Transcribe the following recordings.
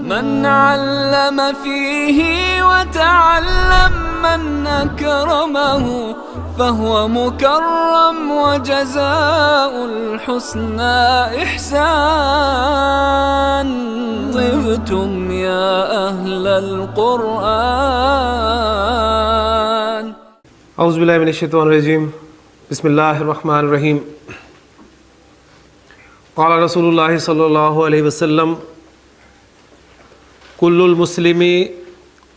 من علم فيه وتعلم من أكرمه فهو مكرم وجزاء الحسنى إحسان. طبتم يا أهل القرآن. اعوذ باللہ من الشیطان الرجیم. بسم اللہ الرحمن الرحیم. قال رسول اللہ صلی اللہ علیہ وسلم کل المسلم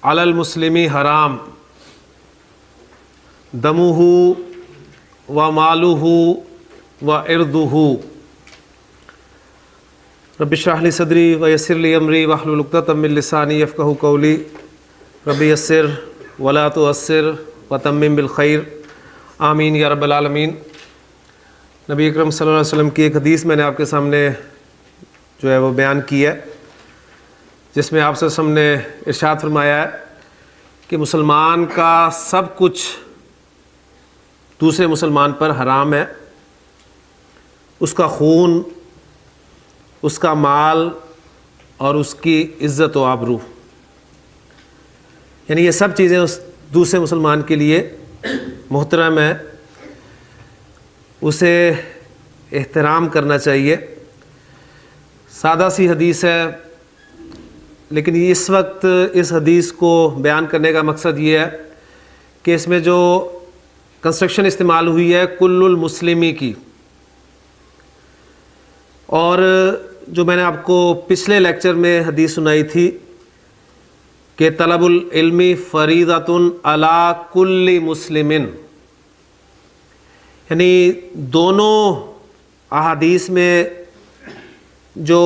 علی المسلم حرام دمہ و مالہ و عرضہ. رب اشرح لی صدری ویسر لی امری واحلل عقدۃ من لسانی یفقہوا قولی. رب یسر ولا تعسر وتمم بالخیر آمین یا رب العالمین. نبی اکرم صلی اللہ علیہ وسلم کی ایک حدیث میں نے آپ کے سامنے جو ہے وہ بیان کی ہے، جس میں آپ صلی اللہ علیہ وسلم نے ارشاد فرمایا ہے کہ مسلمان کا سب کچھ دوسرے مسلمان پر حرام ہے. اس کا خون، اس کا مال اور اس کی عزت و آبرو، یعنی یہ سب چیزیں اس دوسرے مسلمان کے لیے محترم ہے، اسے احترام کرنا چاہیے. سادہ سی حدیث ہے، لیکن اس وقت اس حدیث کو بیان کرنے کا مقصد یہ ہے کہ اس میں جو کنسٹرکشن استعمال ہوئی ہے کل المسلمی کی، اور جو میں نے آپ کو پچھلے لیکچر میں حدیث سنائی تھی کہ طلب العلم فریضۃ علی کل مسلم، یعنی دونوں احادیث میں جو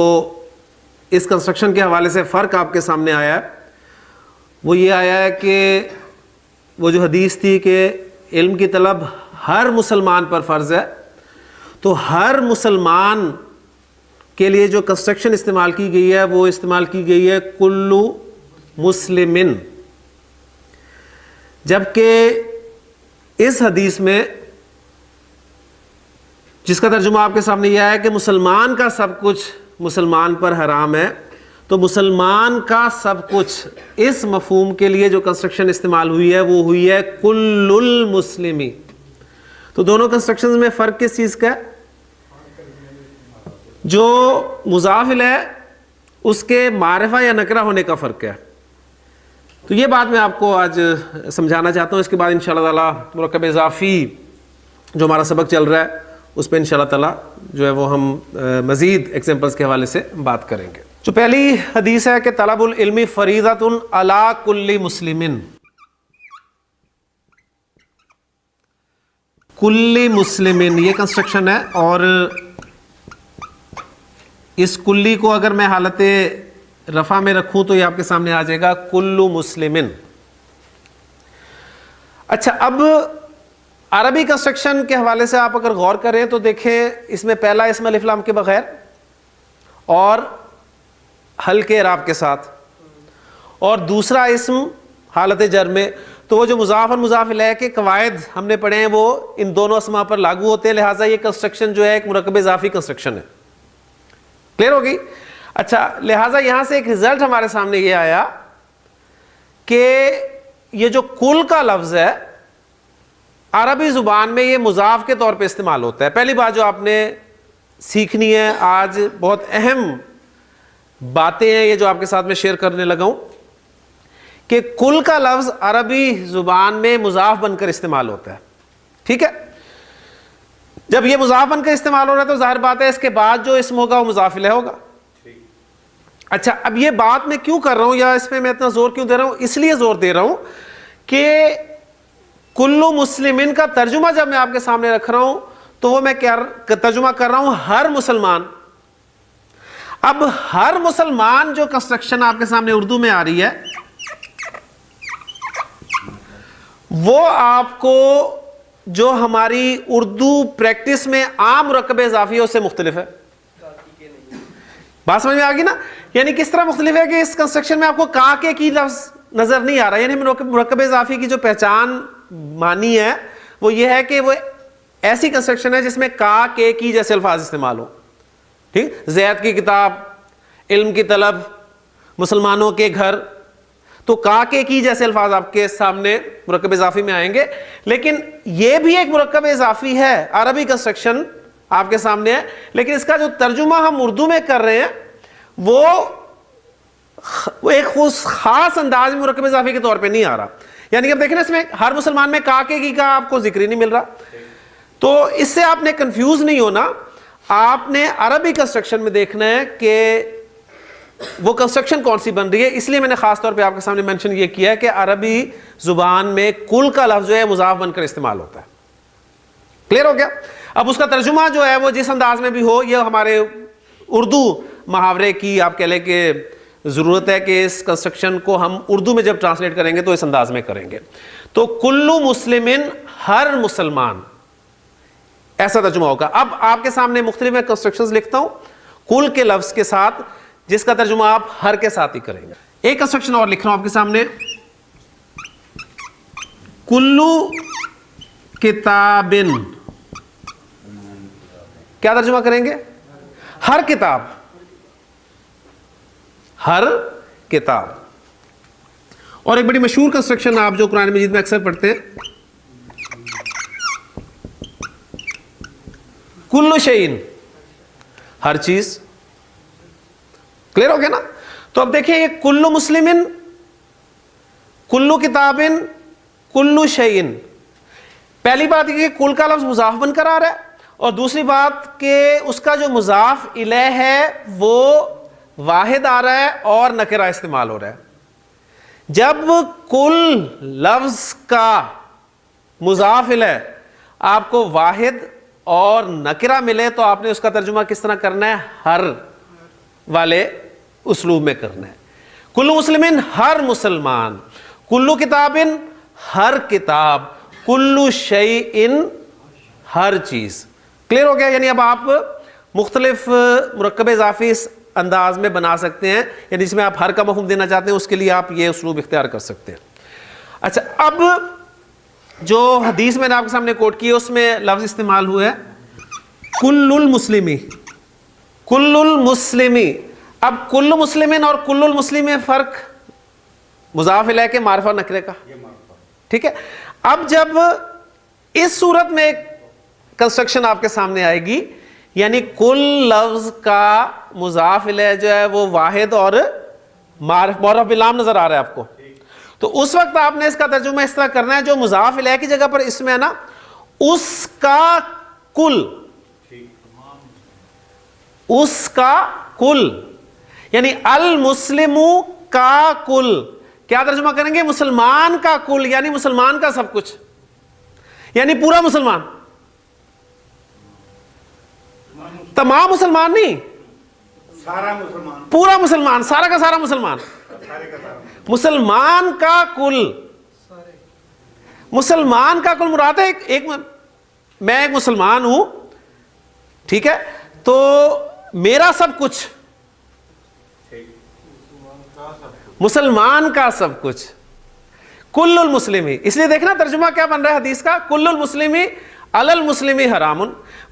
اس کنسٹرکشن کے حوالے سے فرق آپ کے سامنے آیا ہے وہ یہ آیا ہے کہ وہ جو حدیث تھی کہ علم کی طلب ہر مسلمان پر فرض ہے، تو ہر مسلمان کے لیے جو کنسٹرکشن استعمال کی گئی ہے وہ استعمال کی گئی ہے کل مسلمن، جبکہ اس حدیث میں جس کا ترجمہ آپ کے سامنے یہ ہے کہ مسلمان کا سب کچھ مسلمان پر حرام ہے، تو مسلمان کا سب کچھ اس مفہوم کے لیے جو کنسٹرکشن استعمال ہوئی ہے وہ ہوئی ہے کل المسلمی. تو دونوں کنسٹرکشنز میں فرق کس چیز کا ہے؟ جو مضاف ہے اس کے معرفہ یا نکرہ ہونے کا فرق ہے. تو یہ بات میں آپ کو آج سمجھانا چاہتا ہوں. اس کے بعد انشاءاللہ تعالی مرکب اضافی جو ہمارا سبق چل رہا ہے اس پہ انشاءاللہ تعالی جو ہے وہ ہم مزید ایگزامپلس کے حوالے سے بات کریں گے. جو پہلی حدیث ہے کہ طلب العلم فریضۃ علی کل مسلم. کل مسلم یہ کنسٹرکشن ہے، اور اس کلی کو اگر میں حالت رفع میں رکھوں تو یہ آپ کے سامنے آ جائے گا کل مسلمن. اچھا، اب عربی کنسٹرکشن کے حوالے سے آپ اگر غور کریں تو دیکھیں اس میں پہلا اسم الف لام کے بغیر اور ہلکے اعراب کے ساتھ، اور دوسرا اسم حالت جر میں. تو وہ جو مضاف اور مضاف الیہ کے قواعد ہم نے پڑھے ہیں وہ ان دونوں اسماء پر لاگو ہوتے ہیں، لہٰذا یہ کنسٹرکشن جو ہے ایک مرکب اضافی کنسٹرکشن ہے. کلیئر ہوگی؟ اچھا، لہٰذا یہاں سے ایک رزلٹ ہمارے سامنے یہ آیا کہ یہ جو کل کا لفظ ہے عربی زبان میں یہ مضاف کے طور پہ استعمال ہوتا ہے. پہلی بات جو آپ نے سیکھنی ہے، آج بہت اہم باتیں ہیں یہ جو آپ کے ساتھ میں شیئر کرنے لگا ہوں، کہ کل کا لفظ عربی زبان میں مضاف بن کر استعمال ہوتا ہے. ٹھیک ہے، جب یہ مضاف بن کر استعمال ہو رہا ہے تو ظاہر بات ہے اس کے بعد جو اسم ہوگا وہ مضاف الیہ ہوگا. اچھا، اب یہ بات میں کیوں کر رہا ہوں یا اس میں اتنا زور کیوں دے رہا ہوں؟ اس لیے زور دے رہا ہوں کہ کل مسلمین کا ترجمہ جب میں آپ کے سامنے رکھ رہا ہوں تو وہ میں کیا ترجمہ کر رہا ہوں؟ ہر مسلمان. اب ہر مسلمان جو کنسٹرکشن آپ کے سامنے اردو میں آ رہی ہے وہ آپ کو جو ہماری اردو پریکٹس میں عام مرکب اضافی ہے اس سے مختلف ہے. بات سمجھ میں آ گئی نا؟ یعنی کس طرح مختلف ہے کہ اس کنسٹرکشن میں آپ کو کا کے کی لفظ نظر نہیں آ رہا. یعنی مرکب اضافی کی جو پہچان مانی ہے وہ یہ ہے کہ وہ ایسی کنسٹرکشن ہے جس میں کا کے کی جیسے الفاظ استعمال ہو. ٹھیک، زید کی کتاب، علم کی طلب، مسلمانوں کے گھر، تو کاکے کی جیسے الفاظ آپ کے سامنے مرکب اضافی میں آئیں گے، لیکن یہ بھی ایک مرکب اضافی ہے، عربی کنسٹرکشن آپ کے سامنے ہے، لیکن اس کا جو ترجمہ ہم اردو میں کر رہے ہیں وہ ایک خاص انداز میں مرکب اضافی کے طور پہ نہیں آ رہا. یعنی اب دیکھیں نا اس میں ہر مسلمان میں کاکے کی کا آپ کو ذکر ہی نہیں مل رہا. تو اس سے آپ نے کنفیوز نہیں ہونا، آپ نے عربی کنسٹرکشن میں دیکھنا ہے کہ وہ کنسٹرکشن کون سی بن رہی ہے. اس لیے میں نے خاص طور پہ آپ کے سامنے مینشن یہ کیا ہے کہ عربی زبان میں کل کا لفظ جو ہے مضاف بن کر استعمال ہوتا ہے. کلیئر ہو گیا؟ اب اس کا ترجمہ جو ہے وہ جس انداز میں بھی ہو، یہ ہمارے اردو محاورے کی آپ کہہ لیں کہ ضرورت ہے کہ اس کنسٹرکشن کو ہم اردو میں جب ٹرانسلیٹ کریں گے تو اس انداز میں کریں گے. تو کلو مسلمن، ہر مسلمان، ایسا ترجمہ ہوگا. اب آپ کے سامنے مختلف میں کنسٹرکشنز لکھتا ہوں کل کے لفظ کے ساتھ، جس کا ترجمہ آپ ہر کے ساتھ ہی کریں گے. ایک کنسٹرکشن اور لکھ رہا ہوں آپ کے سامنے، کلو کتابن، کیا ترجمہ کریں گے؟ ہر کتاب، ہر کتاب. اور ایک بڑی مشہور کنسٹرکشن آپ جو قرآن مجید میں اکثر پڑھتے ہیں، کلو شیئن، ہر چیز. کلیئر ہو گیا نا؟ تو اب دیکھیں یہ کلو مسلمن، کلو کتابن، کلو شیئن. پہلی بات یہ کہ کل کا لفظ مضاف بن کر آ رہا ہے، اور دوسری بات کہ اس کا جو مضاف الیہ ہے وہ واحد آ رہا ہے اور نکرہ استعمال ہو رہا ہے. جب کل لفظ کا مضاف الیہ آپ کو واحد اور نکرہ ملے تو آپ نے اس کا ترجمہ کس طرح کرنا ہے؟ ہر والے اسلوب میں کرنا ہے. کلو مسلمن، ہر مسلمان، کلو کتابن، ہر کتاب، کلو شیئن، ہر چیز. کلیئر ہو گیا؟ یعنی اب آپ مختلف مرکب اضافی اس انداز میں بنا سکتے ہیں، یعنی جس میں آپ ہر کا مفہوم دینا چاہتے ہیں اس کے لیے آپ یہ اسلوب اختیار کر سکتے ہیں. اچھا، اب جو حدیث میں نے آپ کے سامنے کوٹ کی ہے اس میں لفظ استعمال ہوا ہے کل المسلمی، کل المسلمی. اب کل مسلمین اور کل المسلم میں فرق مضاف الیہ کے معرفہ اور نکرے کا. ٹھیک ہے؟ اب جب اس صورت میں ایک کنسٹرکشن آپ کے سامنے آئے گی، یعنی کل لفظ کا مضاف الیہ جو ہے وہ واحد اور معرف بلام نظر آ رہا ہے آپ کو، تو اس وقت آپ نے اس کا ترجمہ اس طرح کرنا ہے، جو مضاف الیہ کی جگہ پر اس میں ہے نا، اس کا کل، اس کا کل، یعنی المسلم کا کل. کیا ترجمہ کریں گے؟ مسلمان کا کل، یعنی مسلمان کا سب کچھ، یعنی پورا مسلمان. تمام مسلمان نہیں، سارا مسلمان، پورا مسلمان، سارا کا سارا مسلمان، مسلمان کا کل. مسلمان کا کل مراد ہے میں ایک مسلمان ہوں، ٹھیک ہے، تو میرا سب کچھ، مسلمان کا سب کچھ، کل المسلمی. اس لیے دیکھنا ترجمہ کیا بن رہا ہے حدیث کا، کل المسلمی علی المسلمی حرام.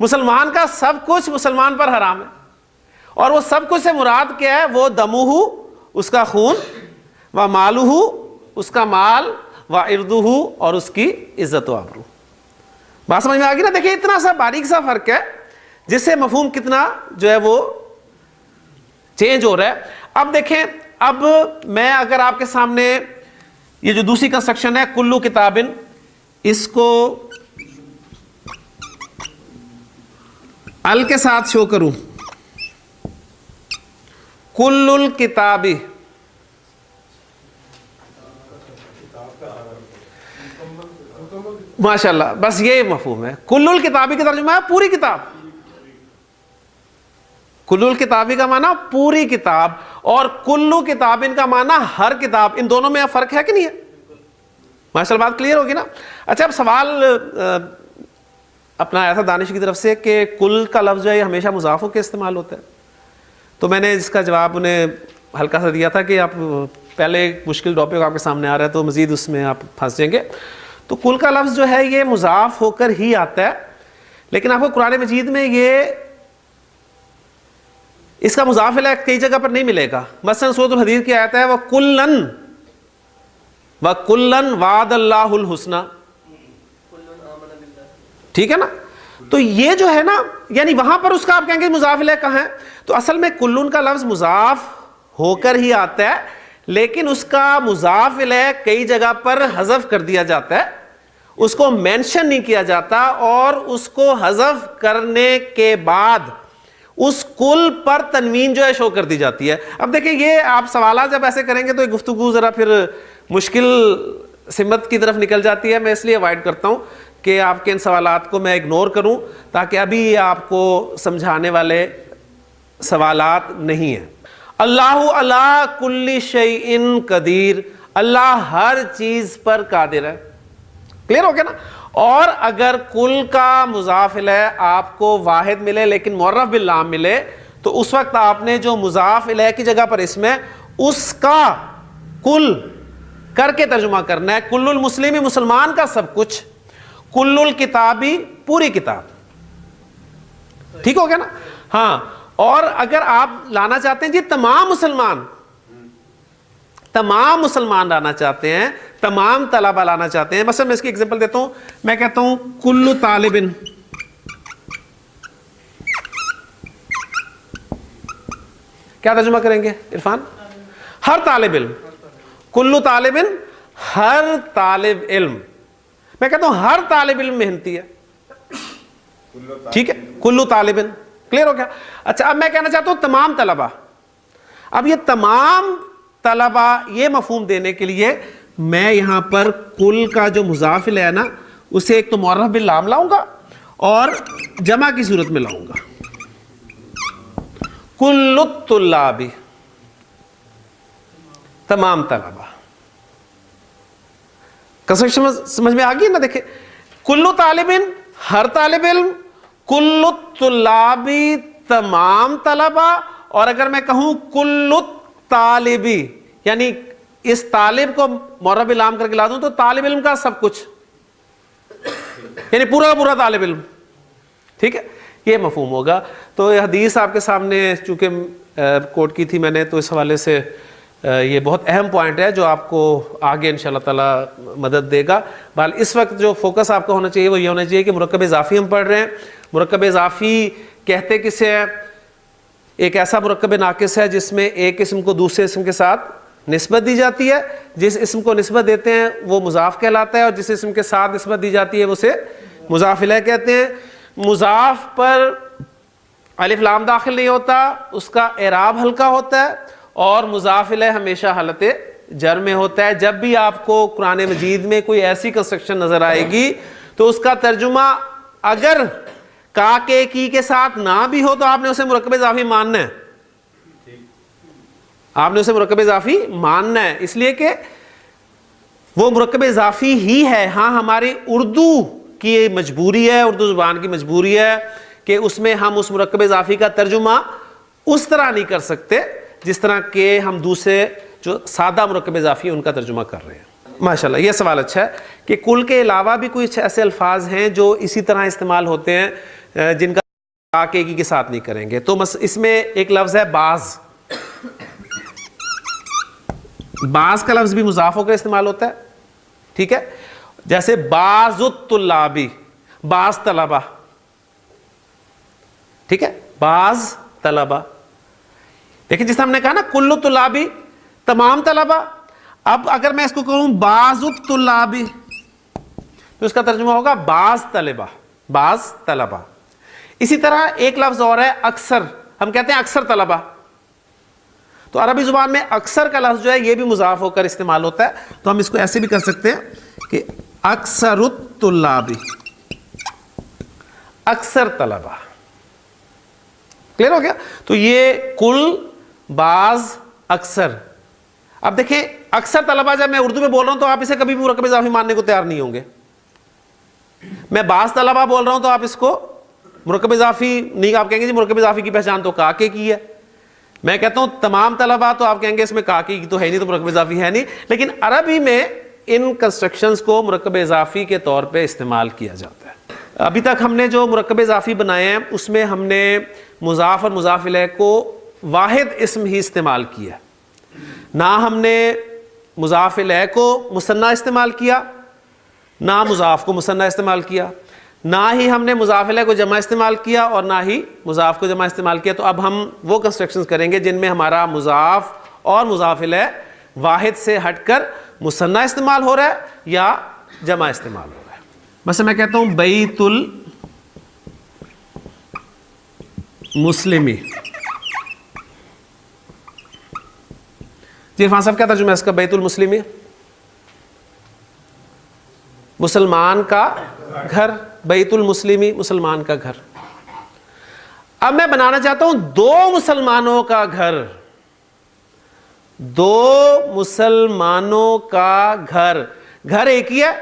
مسلمان کا سب کچھ مسلمان پر حرام ہے. اور وہ سب کچھ سے مراد کیا ہے؟ وہ دمہ، اس کا خون، و مالہ، اس کا مال، و عرضہ، اور اس کی عزت و آبرو. بات سمجھ میں آ گئی نا؟ دیکھیں اتنا سا باریک سا فرق ہے جس سے مفہوم کتنا جو ہے وہ چینج ہو رہا ہے. اب دیکھیں، اب میں اگر آپ کے سامنے یہ جو دوسری کنسٹرکشن ہے کلو کتابن، اس کو ال کے ساتھ شو کروں، کل الکتابی، ماشاءاللہ، بس یہ مفہوم ہے. کل الکتابی کا ترجمہ ہے پوری کتاب. کل الکتابی کا معنی پوری کتاب، اور کلو کتابن کا معنی ہر کتاب. ان دونوں میں فرق ہے کہ نہیں ہے؟ ماشاءاللہ، بات کلیئر ہوگی نا؟ اچھا، اب سوال اپنا آیا تھا دانش کی طرف سے کہ کل کا لفظ جو ہے ہمیشہ مضاف ہو کے استعمال ہوتا ہے. تو میں نے اس کا جواب انہیں ہلکا سا دیا تھا کہ آپ پہلے ایک مشکل ٹاپک آپ کے سامنے آ رہا ہے تو مزید اس میں آپ پھنس جائیں گے. تو کل کا لفظ جو ہے یہ مضاف ہو کر ہی آتا ہے، لیکن آپ کو قرآن مجید میں یہ اس کا مضاف الیہ کئی جگہ پر نہیں ملے گا. مثلا سورۃ الحدید کی آیت ہے وَكُلًّا وَعَدَ اللَّهُ الْحُسْنَى, ٹھیک ہے نا. تو یہ جو ہے نا, یعنی وہاں پر اس کا آپ کہیں گے مضاف الیہ کہاں ہے, تو اصل میں کلن کا لفظ مضاف ہو کر ہی آتا ہے, لیکن اس کا مضاف الیہ کئی جگہ پر حذف کر دیا جاتا ہے, اس کو مینشن نہیں کیا جاتا, اور اس کو حذف کرنے کے بعد اس کل پر تنوین جو ہے شو کر دی جاتی ہے. اب دیکھیں یہ آپ سوالات جب ایسے کریں گے تو یہ گفتگو ذرا پھر مشکل سمت کی طرف نکل جاتی ہے. میں اس لیے اوائڈ کرتا ہوں کہ آپ کے ان سوالات کو میں اگنور کروں, تاکہ ابھی آپ کو سمجھانے والے سوالات نہیں ہیں. اللہ علی کل شیء قدیر, اللہ ہر چیز پر قادر ہے. کلیئر ہو گیا نا. اور اگر کل کا مضاف الیہ آپ کو واحد ملے لیکن معرف باللام ملے, تو اس وقت آپ نے جو مضاف الیہ کی جگہ پر اسم ہے اس کا کل کر کے ترجمہ کرنا ہے. کل المسلمی, مسلمان کا سب کچھ, کل الکتابی, پوری کتاب. ٹھیک ہو گیا نا. ہاں, اور اگر آپ لانا چاہتے ہیں جی تمام مسلمان لانا چاہتے ہیں, تمام طلبہ لانا چاہتے ہیں, مثلا میں اس کی ایگزامپل دیتا ہوں. میں کہتا ہوں کل طالب, کیا ترجمہ کریں گے عرفان؟ ہر طالب علم. کل طالب, ہر طالب علم. میں کہتا ہوں ہر طالب علم محنتی ہے. ٹھیک ہے, کل طالب. کلیئر ہو گیا. اچھا, اب میں کہنا چاہتا ہوں تمام طلبہ. اب یہ تمام طلبہ, یہ مفہوم دینے کے لیے میں یہاں پر کل کا جو مضاف الیہ ہے نا, اسے ایک تو معرف باللام لاؤں گا اور جمع کی صورت میں لاؤں گا. کل الطلاب, تمام طلبہ. کنسٹرکشن سمجھ میں آ گئی نا. دیکھیں, کل طالب, ہر طالب علم, کل الطلابی, تمام طلبہ, اور اگر میں کہوں کل الطالبی, یعنی اس طالب کو معرف باللام کر کے لا دوں تو طالب علم کا سب کچھ, یعنی پورا طالب علم. ٹھیک ہے, یہ مفہوم ہوگا. تو یہ حدیث آپ کے سامنے چونکہ کوٹ کی تھی میں نے, تو اس حوالے سے یہ بہت اہم پوائنٹ ہے جو آپ کو آگے انشاءاللہ تعالی مدد دے گا. بہرحال اس وقت جو فوکس آپ کا ہونا چاہیے وہ یہ ہونا چاہیے کہ مرکب اضافی ہم پڑھ رہے ہیں. مرکب اضافی کہتے کسے ہیں؟ ایک ایسا مرکب ناقص ہے جس میں ایک اسم کو دوسرے اسم کے ساتھ نسبت دی جاتی ہے. جس اسم کو نسبت دیتے ہیں وہ مضاف کہلاتا ہے, اور جس اسم کے ساتھ نسبت دی جاتی ہے وہ اسے مضاف الیہ کہتے ہیں. مضاف پر الف لام داخل نہیں ہوتا, اس کا اعراب ہلکا ہوتا ہے, اور مضاف الیہ ہمیشہ حالت جر میں ہوتا ہے. جب بھی آپ کو قرآن مجید میں کوئی ایسی کنسٹرکشن نظر آئے گی تو اس کا ترجمہ اگر کا کے کی کے ساتھ نہ بھی ہو تو آپ نے اسے مرکب اضافی ماننا ہے. آپ نے اسے مرکب اضافی ماننا ہے, اس لیے کہ وہ مرکب اضافی ہی ہے. ہاں, ہماری اردو کی مجبوری ہے, اردو زبان کی مجبوری ہے کہ اس میں ہم اس مرکب اضافی کا ترجمہ اس طرح نہیں کر سکتے جس طرح کہ ہم دوسرے جو سادہ مرکب اضافی ان کا ترجمہ کر رہے ہیں. ماشاءاللہ, یہ سوال اچھا ہے کہ کل کے علاوہ بھی کچھ ایسے الفاظ ہیں جو اسی طرح استعمال ہوتے ہیں جن کا کے کی کے ساتھ نہیں کریں گے. تو اس میں ایک لفظ ہے بعض. بعض کا لفظ بھی مضاف ہو کر استعمال ہوتا ہے. ٹھیک ہے, جیسے بعض الطلابی, بعض طلبہ. ٹھیک ہے, بعض طلبہ. دیکھیں جس طرح ہم نے کہا نا کل الطلابی, تمام طلبہ. اب اگر میں اس کو کہوں بعض الطلابی تو اس کا ترجمہ ہوگا بعض طلبہ, بعض طلبہ. اسی طرح ایک لفظ اور ہے اکثر. ہم کہتے ہیں اکثر طلبہ, تو عربی زبان میں اکثر کا لفظ جو ہے یہ بھی مضاف ہو کر استعمال ہوتا ہے. تو ہم اس کو ایسے بھی کر سکتے ہیں کہ اکثر الطلابی, اکثر طلبہ. کلیئر ہو گیا. تو یہ کل, بعض, اکثر. اب دیکھیں اکثر طلبہ جب میں اردو میں بول رہا ہوں تو آپ اسے کبھی بھی مرکب اضافی ماننے کو تیار نہیں ہوں گے. میں بعض طلبہ بول رہا ہوں تو آپ اس کو مرکب اضافی نہیں, آپ کہیں گے جی مرکب اضافی کی پہچان تو کا کے کی ہے. میں کہتا ہوں تمام طلبہ تو آپ کہیں گے اس میں کا کی تو ہے نہیں, تو مرکب اضافی ہے نہیں. لیکن عربی میں ان کنسٹرکشنز کو مرکب اضافی کے طور پہ استعمال کیا جاتا ہے. ابھی تک ہم نے جو مرکب اضافی بنائے ہیں اس میں ہم نے مضاف اور مضاف الیہ کو واحد اسم ہی استعمال کیا، نہ ہم نے مضاف الیہ کو مثنی استعمال کیا، نہ مضاف کو مثنی استعمال کیا، نہ ہی ہم نے مضاف الیہ کو جمع استعمال کیا اور نہ ہی مضاف کو جمع استعمال کیا۔ تو اب ہم وہ کنسٹرکشنز کریں گے جن میں ہمارا مضاف اور مضاف الیہ واحد سے ہٹ کر مثنی استعمال ہو رہا ہے یا جمع استعمال ہو رہا ہے۔ مثلا میں کہتا ہوں بیت المسلمی، جی عرفان صاحب کیا ترجمہ ہے اس کا؟ بیت المسلمی مسلمان کا گھر، بیت المسلمی مسلمان کا گھر۔ اب میں بنانا چاہتا ہوں دو مسلمانوں کا گھر، دو مسلمانوں کا گھر، گھر ایک ہی ہے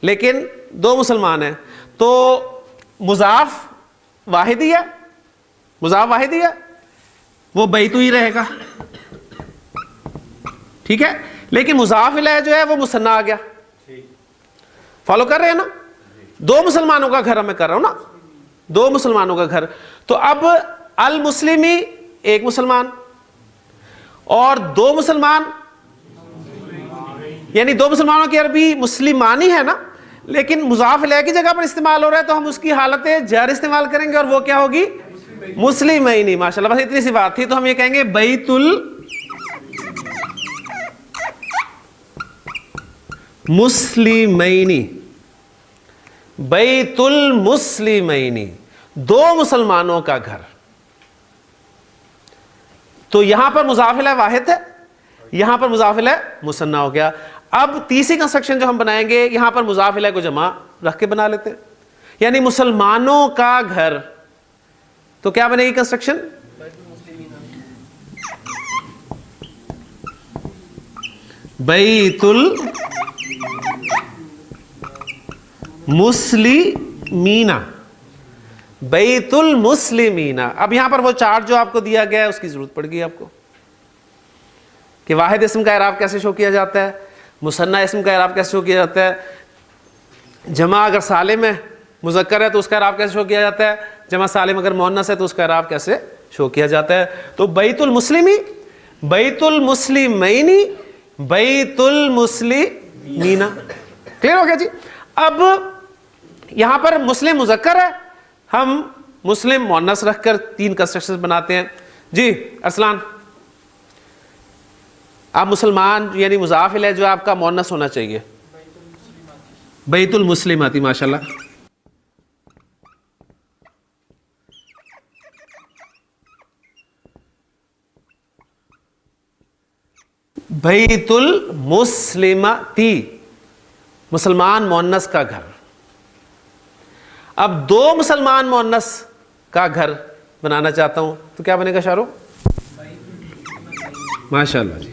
لیکن دو مسلمان ہیں، تو مضاف واحد ہی ہے، مضاف واحد ہی ہے، وہ بیت ہی رہے گا، ٹھیک ہے، لیکن مضاف الیہ جو ہے وہ مثنی آ گیا۔ فالو کر رہے ہیں نا؟ دو مسلمانوں کا گھر میں کر رہا ہوں نا، دو مسلمانوں کا گھر، تو اب المسلمی ایک مسلمان اور دو مسلمان، یعنی دو مسلمانوں کی عربی مسلمانی ہے نا، لیکن مضاف الیہ کی جگہ پر استعمال ہو رہا ہے تو ہم اس کی حالت جر استعمال کریں گے اور وہ کیا ہوگی؟ مسلمینی۔ ماشاءاللہ، بس اتنی سی بات تھی۔ تو ہم یہ کہیں گے بیت المسلمینی، بیت المسلمینی، دو مسلمانوں کا گھر۔ تو یہاں پر مضاف الیہ واحد ہے، یہاں پر مضاف الیہ مثنی ہو گیا۔ اب تیسری کنسٹرکشن جو ہم بنائیں گے، یہاں پر مضاف الیہ کو جمع رکھ کے بنا لیتے ہیں، یعنی مسلمانوں کا گھر۔ تو کیا بنے گی کنسٹرکشن؟ بیت المسلمین، بیت المسلمین۔ اب یہاں پر وہ چارٹ جو آپ کو دیا گیا ہے اس کی ضرورت پڑ گئی آپ کو کہ واحد اسم کا اعراب کیسے شو کیا جاتا ہے، مثنی اسم کا اعراب کیسے شو کیا جاتا ہے، جمع اگر سالم ہے مذکر ہے تو اس کا اعراب کیسے شو کیا جاتا ہے، جمع سالم اگر مؤنث ہے تو اس کا اعراب کیسے شو کیا جاتا ہے۔ تو بیت المسلمی، بیت المسلمینی، بیت المسلمین۔ کلیئر ہو گیا جی؟ اب یہاں پر مسلم مذکر ہے، ہم مسلم مؤنث رکھ کر تین کنسٹرکشن بناتے ہیں۔ جی ارسلان، آپ مسلمان یعنی مضاف الیہ جو آپ کا مؤنث ہونا چاہیے، بیت المسلماتی، ماشاءاللہ۔ بیت المسلمتی، مسلمان مؤنث کا گھر۔ اب دو مسلمان مؤنث کا گھر بنانا چاہتا ہوں تو کیا بنے گا شارو؟ ماشاءاللہ جی،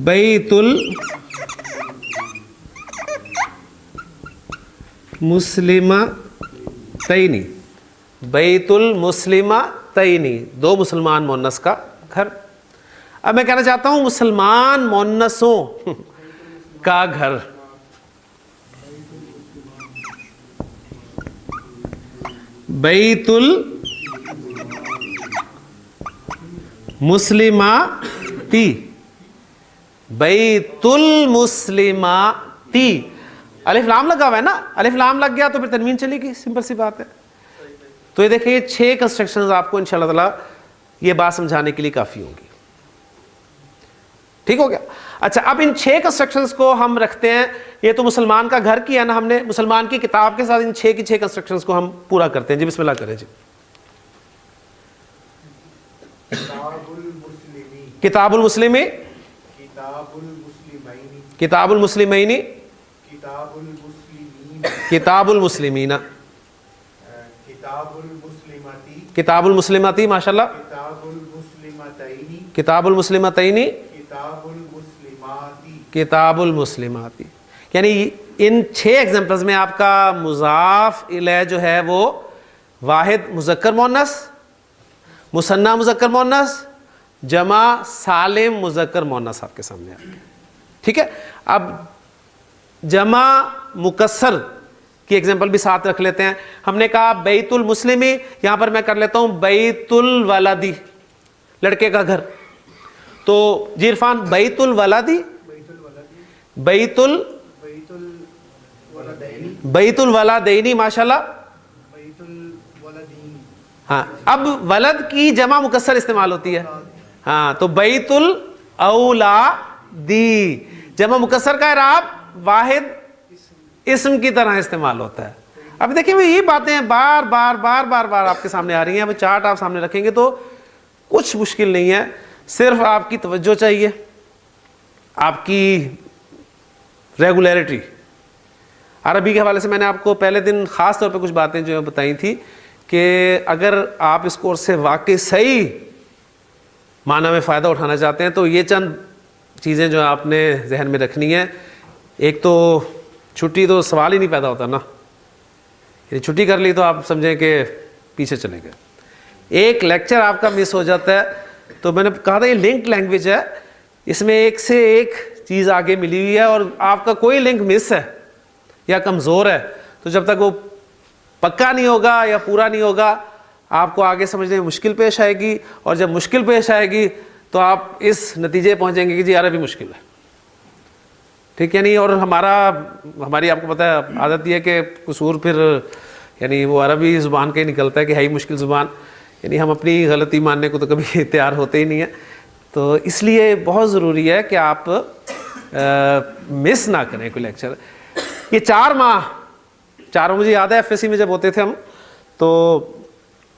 بیت المسلمتین، بیت المسلمتین، دو مسلمان مؤنث کا گھر۔ اب میں کہنا چاہتا ہوں مسلمان مؤنثوں کا گھر، بیت المسلماتی، بیت المسلماتی۔ الف لام لگا ہوا ہے نا، الف لام لگ گیا تو پھر تنوین چلے گی، سمپل سی بات ہے۔ تو یہ دیکھیں، یہ 6 کنسٹرکشنز آپ کو انشاءاللہ تعالی یہ بات سمجھانے کے لیے کافی ہوگی۔ ٹھیک ہو گیا؟ اچھا، اب ان 6 کنسٹرکشنز کو ہم رکھتے ہیں، یہ تو مسلمان کا گھر کیا نا ہم نے، مسلمان کی کتاب کے ساتھ ان 6 کی 6 کنسٹرکشنز کو ہم پورا کرتے ہیں۔ جی بسم اللہ کریں جی۔ کتاب المسلمی، کتاب المسلمین، کتاب المسلمین، کتاب المسلمین، کتاب المسلمین، کتاب المسلمتی، کتاب المسلمتی، ماشاءاللہ، کتاب المسلمتین، کتاب المسلمتین، کتاب المسلماتی۔ کتاب المسلماتی۔ یعنی ان 6 ایگزامپلز میں آپ کا مضاف الیہ جو ہے وہ واحد مذکر مؤنث، مثنی مذکر مؤنث، جمع سالم مذکر مؤنث آپ کے سامنے آ گیا۔ ٹھیک ہے؟ اب جمع مکسر کی ایگزامپل بھی ساتھ رکھ لیتے ہیں. ہم نے کہا بیت المسلمی, یہاں پر میں کر لیتا ہوں بیت الولدی, لڑکے کا گھر. تو جی عرفان, بیت الولدی, بیت الولدینی, ماشاءاللہ. ہاں, اب ولد کی جمع مکسر استعمال ہوتی ہے. ہاں, تو بیت الاولادی جمع مکسر کا اعراب واحد اسم کی طرح استعمال ہوتا ہے. اب دیکھیں یہ باتیں بار بار بار بار بار آپ کے سامنے آ رہی ہیں. اب چارٹ آپ سامنے رکھیں گے تو کچھ مشکل نہیں ہے, صرف آپ کی توجہ چاہیے, آپ کی ریگولیرٹی. عربی کے حوالے سے میں نے آپ کو پہلے دن خاص طور پہ کچھ باتیں جو بتائی تھی کہ اگر آپ اس کورس سے واقعی صحیح معنی میں فائدہ اٹھانا چاہتے ہیں تو یہ چند چیزیں جو آپ نے ذہن میں رکھنی ہے. ایک تو چھٹی تو سوال ہی نہیں پیدا ہوتا نا, یعنی چھٹی کر لی تو آپ سمجھیں کہ پیچھے چلے گئے. ایک لیکچر آپ کا مس ہو جاتا ہے تو میں نے کہا تھا یہ لنکڈ لینگویج ہے, اس میں ایک سے ایک چیز آگے ملی ہوئی ہے اور آپ کا کوئی لنک مس ہے یا کمزور ہے تو جب تک وہ پکا نہیں ہوگا یا پورا نہیں ہوگا آپ کو آگے سمجھنے میں مشکل پیش آئے گی, اور جب مشکل پیش آئے گی تو آپ اس نتیجے پہنچیں گے کہ جی عربی مشکل ہے. ٹھیک ہے نہیں, اور ہماری آپ کو پتہ ہے عادت یہ ہے کہ قصور پھر یعنی وہ عربی زبان کا ہی نکلتا ہے کہ ہے ہی مشکل زبان, یعنی ہم اپنی غلطی ماننے کو تو کبھی تیار ہوتے ہی نہیں ہیں. تو اس لیے بہت ضروری ہے کہ آپ مس نہ کریں کوئی لیکچر. یہ 4 ماہ مجھے یاد ہے ایف ایس سی میں جب ہوتے تھے ہم تو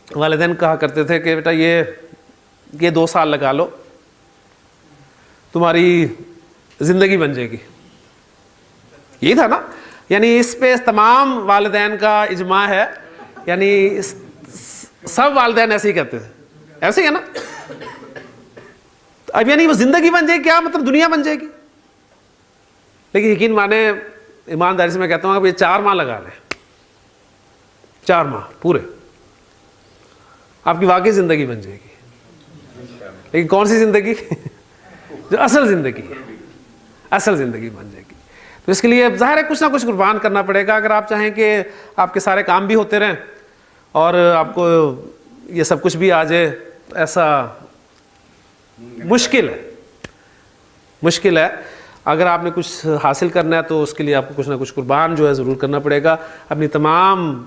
والدین کہا کرتے تھے کہ بیٹا یہ 2 سال لگا لو تمہاری زندگی بن جائے گی. یہی تھا نا, یعنی اس پہ تمام والدین کا اجماع ہے, یعنی سب والدین ایسے ہی کہتے تھے, ایسے ہی ہے نا. اب یعنی وہ زندگی بن جائے گی, کیا مطلب دنیا بن جائے گی. لیکن یقین مانے, ایمانداری سے میں کہتا ہوں کہ یہ 4 ماہ لگا لیں, 4 ماہ پورے, آپ کی واقعی زندگی بن جائے گی. لیکن کون سی زندگی؟ جو اصل زندگی ہے, اصل زندگی بن جائے گی. تو اس کے لیے ظاہر ہے کچھ نہ کچھ قربان کرنا پڑے گا اگر آپ چاہیں کہ آپ کے سارے کام بھی ہوتے رہیں اور آپ کو یہ سب کچھ بھی آ جائے. ایسا مشکل ہے. اگر آپ نے کچھ حاصل کرنا ہے تو اس کے لیے آپ کو کچھ نہ کچھ قربان جو ہے ضرور کرنا پڑے گا. اپنی تمام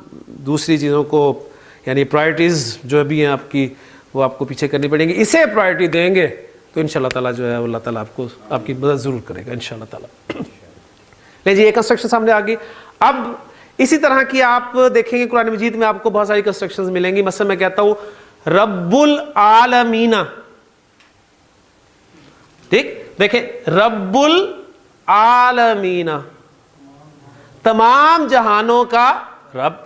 دوسری چیزوں کو یعنی پرائرٹیز جو بھی ہیں آپ کی وہ آپ کو پیچھے کرنی پڑیں گی. اسے پرائرٹی دیں گے تو انشاءاللہ تعالیٰ جو ہے اللہ تعالیٰ آپ کی مدد ضرور کرے گا انشاءاللہ تعالیٰ. لے جی, یہ کنسٹرکشن سامنے آ گئی. اب اسی طرح کی آپ دیکھیں گے قرآن مجید میں آپ کو بہت ساری کنسٹرکشنز ملیں گی. مثلا میں کہتا ہوں رب العالمین, ٹھیک, دیکھیں رب العالمین, تمام جہانوں کا رب.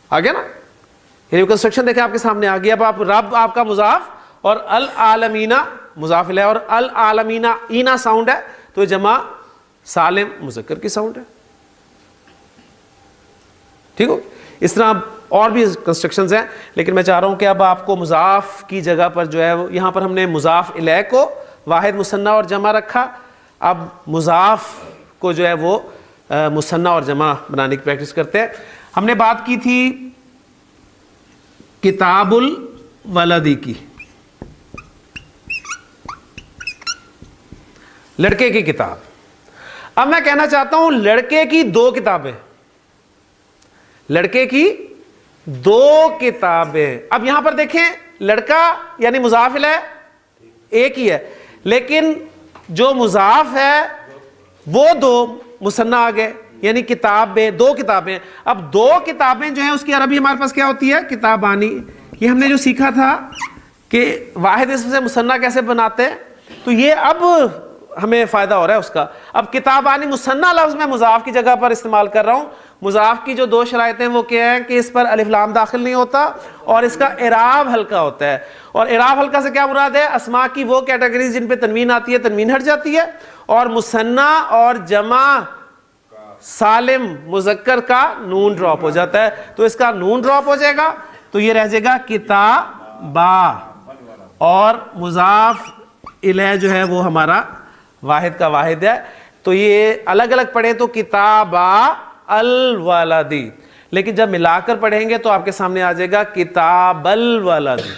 آ گیا نا, یہ کنسٹرکشن دیکھیں آپ کے سامنے آ گیا. اب آپ رب آپ کا مضاف اور العالمین مضاف الیہ, اور العالمین اینا ساؤنڈ ہے تو جمع سالم مذکر کی ساؤنڈ ہے. ٹھیک ہو, اس طرح اور بھی کنسٹرکشنز ہیں, لیکن میں چاہ رہا ہوں کہ اب آپ کو مضاف کی جگہ پر جو ہے یہاں پر ہم نے مضاف الیہ کو واحد مثنی اور جمع رکھا. اب مضاف کو جو ہے وہ مثنی اور جمع بنانے کی پریکٹس کرتے ہیں. ہم نے بات کی تھی کتاب الولدی کی, لڑکے کی کتاب. اب میں کہنا چاہتا ہوں لڑکے کی 2 کتابیں, لڑکے کی 2 کتابیں. اب یہاں پر دیکھیں لڑکا یعنی مضاف الیہ ایک ہی ہے, لیکن جو مضاف ہے وہ 2 مثنی آ گئے, یعنی کتابیں 2 کتابیں. اب 2 کتابیں جو ہیں اس کی عربی ہمارے پاس کیا ہوتی ہے؟ کتابانی. یہ ہم نے جو سیکھا تھا کہ واحد اسم سے مثنی کیسے بناتے ہیں, تو یہ اب ہمیں فائدہ ہو رہا ہے اس کا. اب کتابانی مثنی لفظ میں مضاف کی جگہ پر استعمال کر رہا ہوں. مضاف کی جو 2 شرائطیں وہ کیا ہیں کہ اس پر الف لام داخل نہیں ہوتا اور اس کا اعراب ہلکا ہوتا ہے. اور اعراب ہلکا سے کیا مراد ہے؟ اسماء کی وہ کیٹیگریز جن پہ تنوین آتی ہے تنوین ہٹ جاتی ہے, اور مثنی اور جمع سالم مذکر کا نون ڈراپ ہو جاتا ہے. تو اس کا نون ڈراپ ہو جائے گا تو یہ رہ جائے گا کتابا, اور مضاف الیہ جو ہے وہ ہمارا واحد کا واحد ہے. تو یہ الگ الگ پڑھیں تو کتابا الولدی، لیکن جب ملا کر پڑھیں گے تو آپ کے سامنے آ جائے گا کتاب الولدی.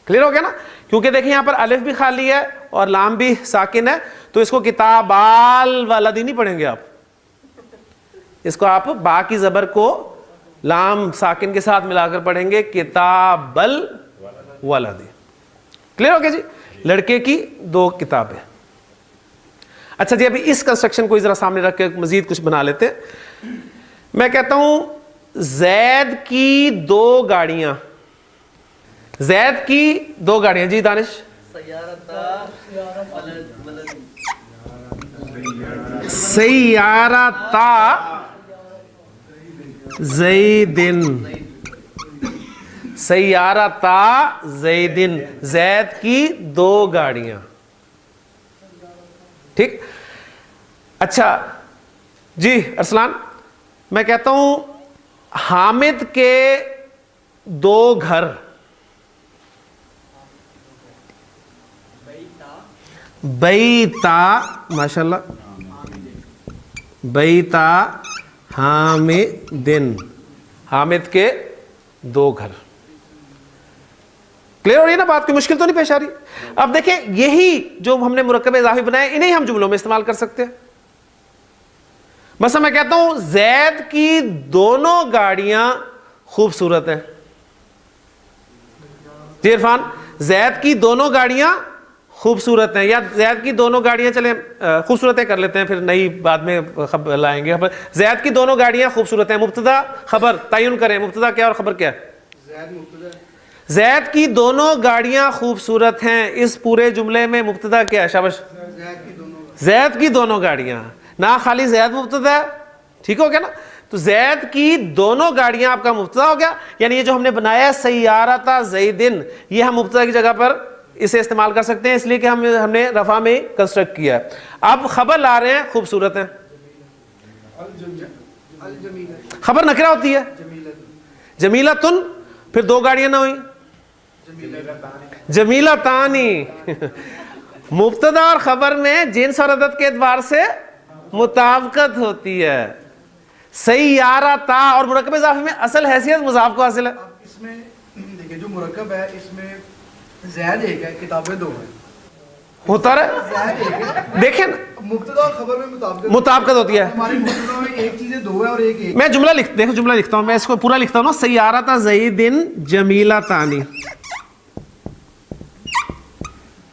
کلیئر ہو گیا نا؟ کیونکہ دیکھیں یہاں پر الف بھی خالی ہے اور لام بھی ساکن ہے، تو اس کو کتاب الولدی نہیں پڑھیں گے آپ، اس کو آپ با کی زبر کو لام ساکن کے ساتھ ملا کر پڑھیں گے کتاب الولدی. کلیئر ہو گیا جی؟ لڑکے کی 2 کتابیں. اچھا جی، ابھی اس کنسٹرکشن کو ذرا سامنے رکھ کے مزید کچھ بنا لیتے ہیں. میں کہتا ہوں زید کی 2 گاڑیاں، زید کی 2 گاڑیاں. جی دانش؟ سیارتا زیدن، سیارتا زیدن، زید کی 2 گاڑیاں. ٹھیک. اچھا جی ارسلان، میں کہتا ہوں حامد کے 2 گھر. بیتا، ماشاءاللہ، بیتا حامدن، حامد کے 2 گھر. کلیئر ہو رہی ہے نا بات؟ کوئی مشکل تو نہیں پیش آ رہی؟ اب دیکھیں یہی جو ہم نے مرکب اضافی بنائے انہیں ہم جملوں میں استعمال کر سکتے ہیں. مثلا میں کہتا ہوں زید کی 2 گاڑیاں خوبصورت ہیں. جی عرفان، زید کی 2 گاڑیاں خوبصورت ہیں، یا زید کی 2 گاڑیاں، چلیں خوبصورتیں کر لیتے ہیں، پھر نئی بعد میں لائیں گے. زید کی 2 گاڑیاں خوبصورت ہیں. مبتدا خبر تعین کریں، مبتدا کیا اور خبر کیا ہے؟ زید کی 2 گاڑیاں خوبصورت ہیں. اس پورے جملے میں مبتدا کیا ہے؟ شاباش، زید کی 2 گاڑیاں، نہ خالی زید مبتدا ہے. ٹھیک ہو گیا نا؟ تو زید کی 2 گاڑیاں آپ کا مبتدا ہو گیا. یعنی یہ جو ہم نے بنایا ہے سیارتا زیدن، یہ ہم مبتدا کی جگہ پر اسے استعمال کر سکتے ہیں، اس لیے کہ ہم نے رفع میں کنسٹرکٹ کیا ہے. اب خبر لا رہے ہیں خوبصورت ہیں. خبر نکرہ ہوتی ہے جمیلتن، پھر 2 گاڑیاں نہ ہوئی جمیلتانی. مبتدا اور خبر میں جنس اور عدد کے اعتبار سے مطابقت ہوتی ہے. سیارتا اور مرکب اضافی میں اصل حیثیت مضاف کو حاصل ہے. اس میں دیکھیں جو مرکب ہے اس میں زید ایک ہے، کتابیں 2 ہیں. ہوتا رہے، دیکھیں مبتدا اور خبر میں مطابقت ہوتی ہے. ہماری مبتدا میں ایک چیزیں 2 ہے اور ایک میں جملہ دیکھو جملہ لکھتا ہوں، میں اس کو پورا لکھتا ہوں نا. سیارتا زیدن جمیلتانی.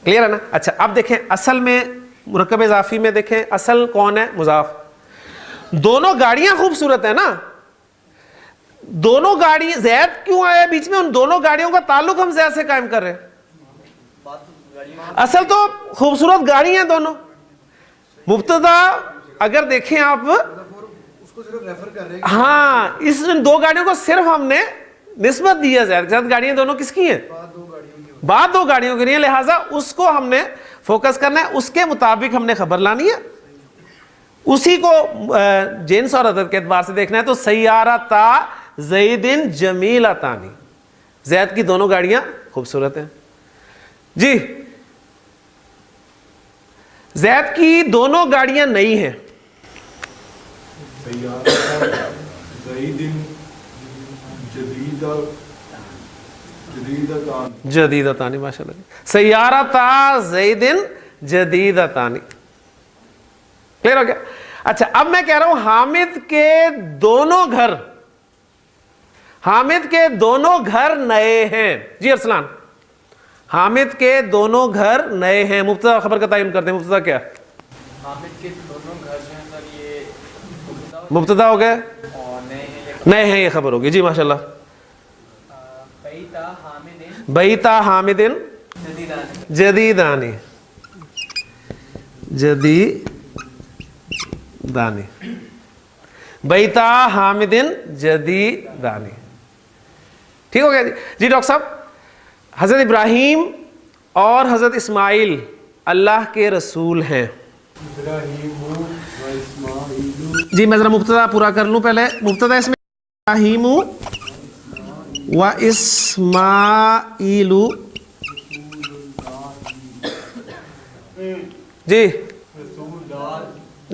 کلیئر ہے نا؟ اچھا اب دیکھیں اصل میں مرکب اضافی میں دیکھیں اصل کون ہے؟ مضاف. 2 گاڑیاں خوبصورت ہیں نا. 2 گاڑی زید کیوں آیا بیچ میں؟ ان 2 گاڑیوں کا تعلق ہم زید سے قائم کر رہے ہیں. اصل تو خوبصورت گاڑی ہیں دونوں. مبتدا اگر دیکھیں آپ اس کو صرف ریفر کر رہے ہیں. ہاں، اس 2 گاڑیوں کو صرف ہم نے نسبت دی ہے زید کے ساتھ. گاڑیاں دونوں کس کی ہیں؟ بعد 2 گاڑیوں کی نہیں ہے، لہٰذا اس کو ہم نے فوکس کرنا ہے، اس کے مطابق ہم نے خبر لانی ہے، اسی کو جنس اور عدد کے اعتبار سے دیکھنا ہے. تو سیارتا زیدن جمیلتانی، زید کی 2 گاڑیاں خوبصورت ہیں. جی زید کی 2 گاڑیاں نئی ہیں. جدیدتانی، ماشاء اللہ. سیارتا زیدن جدیدتانی. کلیئر ہو گیا؟ اچھا اب میں کہہ رہا ہوں حامد کے 2 گھر، حامد کے 2 گھر نئے ہیں. جی ارسلان، حامد کے 2 گھر نئے ہیں. مبتدا خبر کا تعین کرتے ہیں. مبتدا کیا؟ حامد کے 2 گھر جو ہیں سر یہ مبتدا ہو گئے، اور نئے ہیں یہ خبر ہوگی. جی ماشاء اللہ. بیتا حامدن جدیدانی، جدیدانی، بیتا حامدن جدیدانی. ٹھیک ہو گیا جی ڈاکٹر صاحب. حضرت ابراہیم اور حضرت اسماعیل اللہ کے رسول ہیں. جی میں ذرا مبتدا پورا کر لوں پہلے. مبتدا اس میں ابراہیم و اسماعیل. جی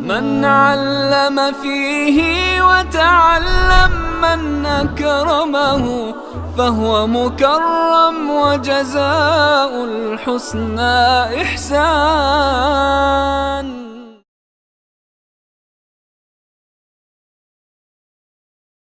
من علم فيه وتعلم من أكرمه فهو مكرم وجزاء الحسنى إحسان.